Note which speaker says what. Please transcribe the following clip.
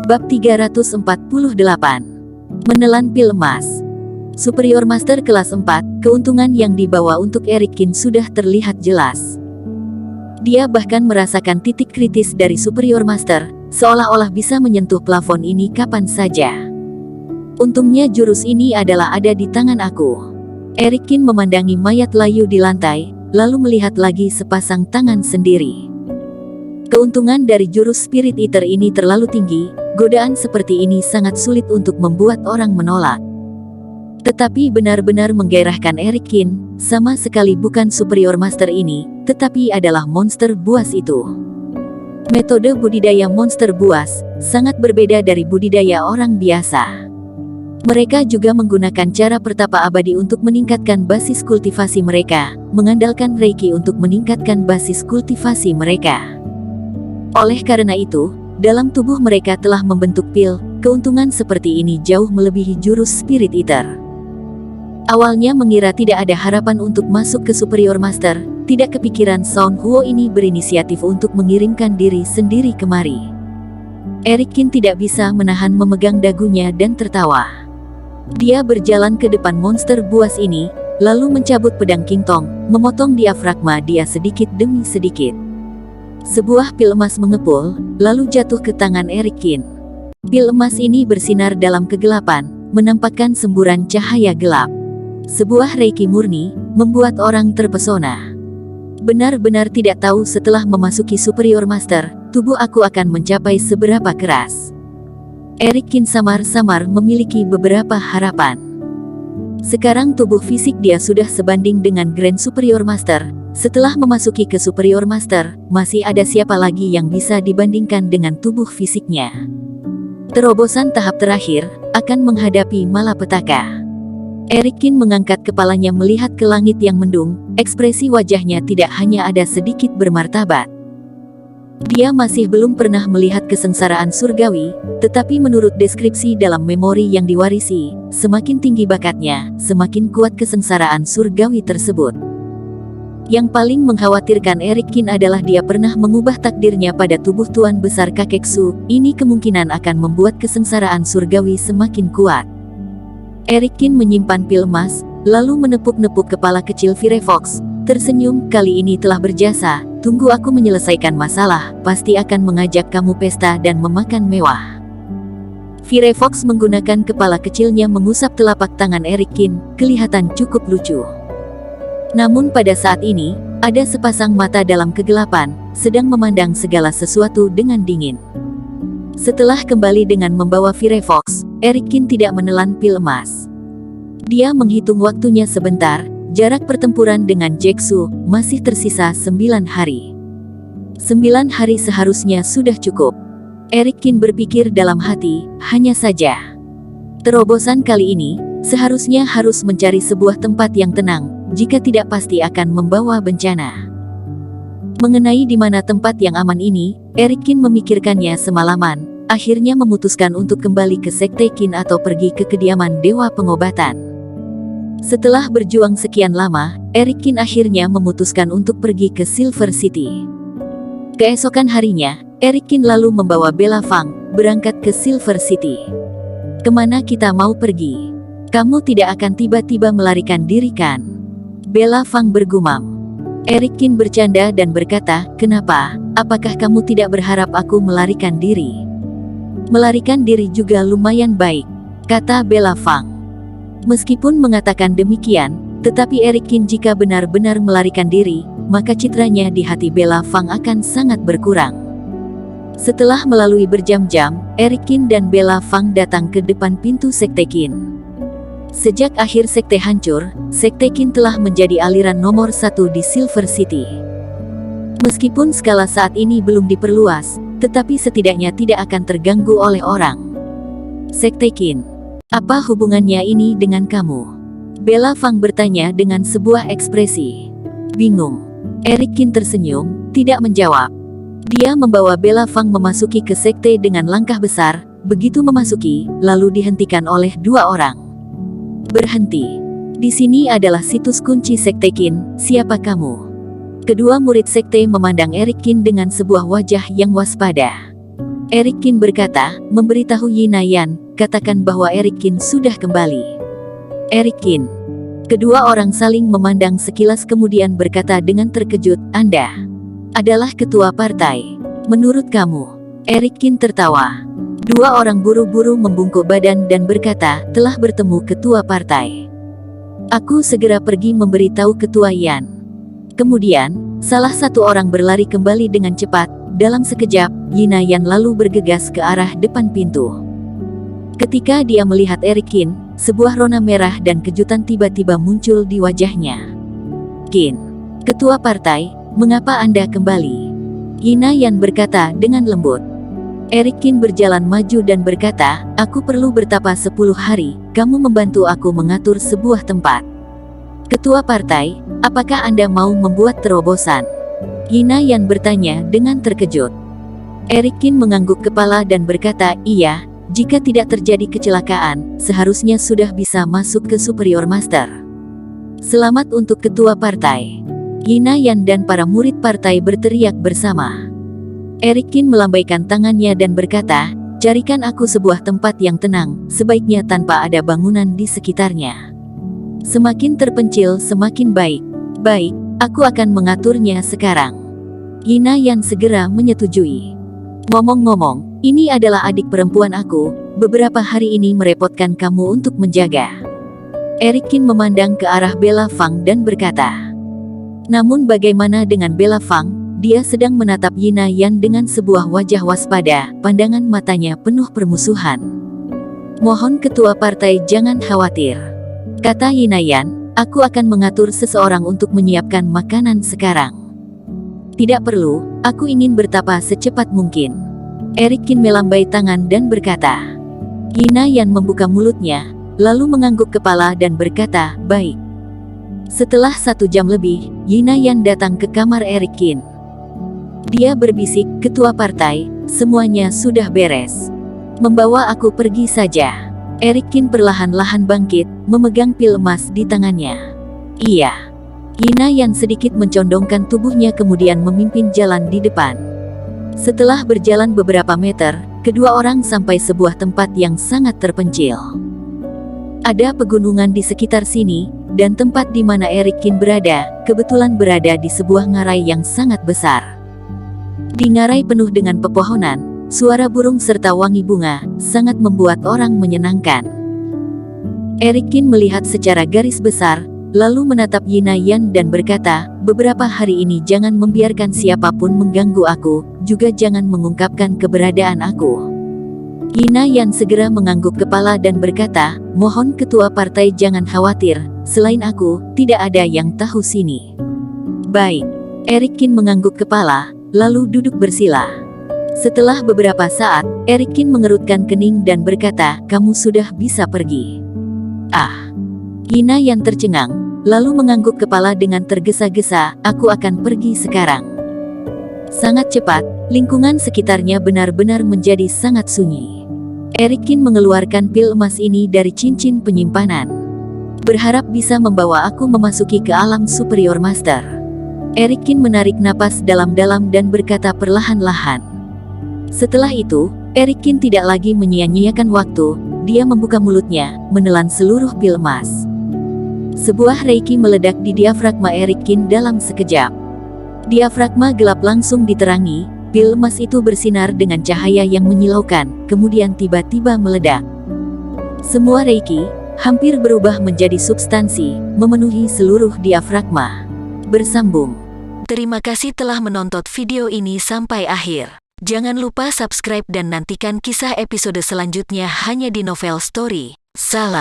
Speaker 1: Bab 348. Menelan pil emas. Superior Master kelas 4, keuntungan yang dibawa untuk Eric Kin sudah terlihat jelas. Dia bahkan merasakan titik kritis dari Superior Master, seolah-olah bisa menyentuh plafon ini kapan saja. Untungnya jurus ini adalah ada di tangan aku. Eric Kin memandangi mayat layu di lantai, lalu melihat lagi sepasang tangan sendiri. Keuntungan dari jurus Spirit Eater ini terlalu tinggi, godaan seperti ini sangat sulit untuk membuat orang menolak. Tetapi benar-benar menggairahkan Eric Kin, sama sekali bukan Superior Master ini, tetapi adalah monster buas itu. Metode budidaya monster buas sangat berbeda dari budidaya orang biasa. Mereka juga menggunakan cara pertapa abadi untuk meningkatkan basis kultivasi mereka, mengandalkan Reiki untuk meningkatkan basis kultivasi mereka. Oleh karena itu, dalam tubuh mereka telah membentuk pil, keuntungan seperti ini jauh melebihi jurus Spirit Eater. Awalnya mengira tidak ada harapan untuk masuk ke Superior Master, tidak kepikiran Sound Huo ini berinisiatif untuk mengirimkan diri sendiri kemari. Eric Kin tidak bisa menahan memegang dagunya dan tertawa. Dia berjalan ke depan monster buas ini, lalu mencabut pedang King Tong, memotong diafragma dia sedikit demi sedikit. Sebuah pil emas mengepul, lalu jatuh ke tangan Eric Kin. Pil emas ini bersinar dalam kegelapan, menampakkan semburan cahaya gelap. Sebuah Reiki murni, membuat orang terpesona. Benar-benar tidak tahu setelah memasuki Superior Master, tubuh aku akan mencapai seberapa keras. Eric Kin samar-samar memiliki beberapa harapan. Sekarang tubuh fisik dia sudah sebanding dengan Grand Superior Master. Setelah memasuki ke Superior Master, masih ada siapa lagi yang bisa dibandingkan dengan tubuh fisiknya? Terobosan tahap terakhir akan menghadapi malapetaka. Eric Kin mengangkat kepalanya melihat ke langit yang mendung, ekspresi wajahnya tidak hanya ada sedikit bermartabat. Dia masih belum pernah melihat kesengsaraan surgawi, tetapi menurut deskripsi dalam memori yang diwarisi, semakin tinggi bakatnya, semakin kuat kesengsaraan surgawi tersebut. Yang paling mengkhawatirkan Eric Kin adalah dia pernah mengubah takdirnya pada tubuh Tuan Besar Kakek Su. Ini kemungkinan akan membuat kesengsaraan surgawi semakin kuat. Eric Kin menyimpan pil emas, lalu menepuk-nepuk kepala kecil Firefox, tersenyum. Kali ini telah berjasa, tunggu aku menyelesaikan masalah, pasti akan mengajak kamu pesta dan memakan mewah. Firefox menggunakan kepala kecilnya mengusap telapak tangan Eric Kin, kelihatan cukup lucu. Namun pada saat ini, ada sepasang mata dalam kegelapan, sedang memandang segala sesuatu dengan dingin. Setelah kembali dengan membawa Firefox, Eric Kin tidak menelan pil emas. Dia menghitung waktunya sebentar, jarak pertempuran dengan Jack Su masih tersisa 9 hari. 9 hari seharusnya sudah cukup. Eric Kin berpikir dalam hati, hanya saja. Terobosan kali ini, seharusnya harus mencari sebuah tempat yang tenang. Jika tidak pasti akan membawa bencana. Mengenai di mana tempat yang aman ini, Eric Kin memikirkannya semalaman, akhirnya memutuskan untuk kembali ke Sekte Qin atau pergi ke kediaman Dewa Pengobatan. Setelah berjuang sekian lama, Eric Kin akhirnya memutuskan untuk pergi ke Silver City. Keesokan harinya, Eric Kin lalu membawa Bella Fang, berangkat ke Silver City. Kemana kita mau pergi? Kamu tidak akan tiba-tiba melarikan diri kan? Bella Fang bergumam. Eric Kin bercanda dan berkata, kenapa? Apakah kamu tidak berharap aku melarikan diri? Melarikan diri juga lumayan baik, kata Bella Fang. Meskipun mengatakan demikian, tetapi Eric Kin jika benar-benar melarikan diri, maka citranya di hati Bella Fang akan sangat berkurang. Setelah melalui berjam-jam, Eric Kin dan Bella Fang datang ke depan pintu Sekte Qin. Sejak akhir sekte hancur, Sekte Qin telah menjadi aliran nomor 1 di Silver City. Meskipun skala saat ini belum diperluas, tetapi setidaknya tidak akan terganggu oleh orang. Sekte Qin, apa hubungannya ini dengan kamu? Bella Fang bertanya dengan sebuah ekspresi bingung. Eric Kin tersenyum, tidak menjawab. Dia membawa Bella Fang memasuki ke sekte dengan langkah besar, begitu memasuki, lalu dihentikan oleh 2 orang. Berhenti. Di sini adalah situs kunci Sekte Qin, siapa kamu? Kedua murid sekte memandang Eric Kin dengan sebuah wajah yang waspada. Eric Qin berkata, memberitahu Yinayan, katakan bahwa Eric Qin sudah kembali. Eric Qin. Kedua orang saling memandang sekilas kemudian berkata dengan terkejut, Anda adalah ketua partai. Menurut kamu? Eric Qin tertawa. Dua orang buru-buru membungkuk badan dan berkata, telah bertemu ketua partai. Aku segera pergi memberitahu ketua Yan. Kemudian, salah satu orang berlari kembali dengan cepat. Dalam sekejap, Yinayan lalu bergegas ke arah depan pintu. Ketika dia melihat Eric Qin, sebuah rona merah dan kejutan tiba-tiba muncul di wajahnya. Qin, ketua partai, mengapa Anda kembali? Yinayan berkata dengan lembut. Eric Qin berjalan maju dan berkata, aku perlu bertapa 10 hari, kamu membantu aku mengatur sebuah tempat. Ketua partai, apakah Anda mau membuat terobosan? Yinayan bertanya dengan terkejut. Eric Qin mengangguk kepala dan berkata, iya, jika tidak terjadi kecelakaan, seharusnya sudah bisa masuk ke Superior Master. Selamat untuk ketua partai. Yinayan dan para murid partai berteriak bersama. Eric Qin melambaikan tangannya dan berkata, carikan aku sebuah tempat yang tenang, sebaiknya tanpa ada bangunan di sekitarnya. Semakin terpencil semakin baik. Baik, aku akan mengaturnya sekarang. Yinayan segera menyetujui. Ngomong-ngomong, ini adalah adik perempuan aku, beberapa hari ini merepotkan kamu untuk menjaga. Eric Qin memandang ke arah Bella Fang dan berkata. Namun bagaimana dengan Bella Fang? Dia sedang menatap Yinayan dengan sebuah wajah waspada, pandangan matanya penuh permusuhan. Mohon ketua partai jangan khawatir. Kata Yinayan, aku akan mengatur seseorang untuk menyiapkan makanan sekarang. Tidak perlu, aku ingin bertapa secepat mungkin. Eric Qin melambai tangan dan berkata. Yinayan membuka mulutnya, lalu mengangguk kepala dan berkata, baik. Setelah 1 jam lebih, Yinayan datang ke kamar Eric Qin. Dia berbisik, ketua partai, semuanya sudah beres. Membawa aku pergi saja. Eric Qin perlahan-lahan bangkit, memegang pil emas di tangannya. Iya. Yinayan sedikit mencondongkan tubuhnya kemudian memimpin jalan di depan. Setelah berjalan beberapa meter, kedua orang sampai sebuah tempat yang sangat terpencil. Ada pegunungan di sekitar sini, dan tempat di mana Eric Qin berada, kebetulan berada di sebuah ngarai yang sangat besar. Di ngarai penuh dengan pepohonan, suara burung serta wangi bunga, sangat membuat orang menyenangkan. Eric Qin melihat secara garis besar, lalu menatap Yinayan dan berkata, beberapa hari ini jangan membiarkan siapapun mengganggu aku, juga jangan mengungkapkan keberadaan aku. Yinayan segera mengangguk kepala dan berkata, mohon ketua partai jangan khawatir, selain aku, tidak ada yang tahu sini. Baik. Eric Qin mengangguk kepala, lalu duduk bersila. Setelah beberapa saat, Eric Qin mengerutkan kening dan berkata, kamu sudah bisa pergi. Ah. Yinayan tercengang, lalu mengangguk kepala dengan tergesa-gesa, aku akan pergi sekarang. Sangat cepat, lingkungan sekitarnya benar-benar menjadi sangat sunyi. Eric Qin mengeluarkan pil emas ini dari cincin penyimpanan. Berharap bisa membawa aku memasuki ke alam Superior Master. Eric Qin menarik napas dalam-dalam dan berkata perlahan-lahan. Setelah itu, Eric Qin tidak lagi menyia-nyiakan waktu, dia membuka mulutnya, menelan seluruh pil emas. Sebuah reiki meledak di diafragma Eric Qin dalam sekejap. Diafragma gelap langsung diterangi, pil emas itu bersinar dengan cahaya yang menyilaukan, kemudian tiba-tiba meledak. Semua reiki hampir berubah menjadi substansi, memenuhi seluruh diafragma. Bersambung. Terima kasih telah menonton video ini sampai akhir. Jangan lupa subscribe dan nantikan kisah episode selanjutnya hanya di Novel Story. Salam.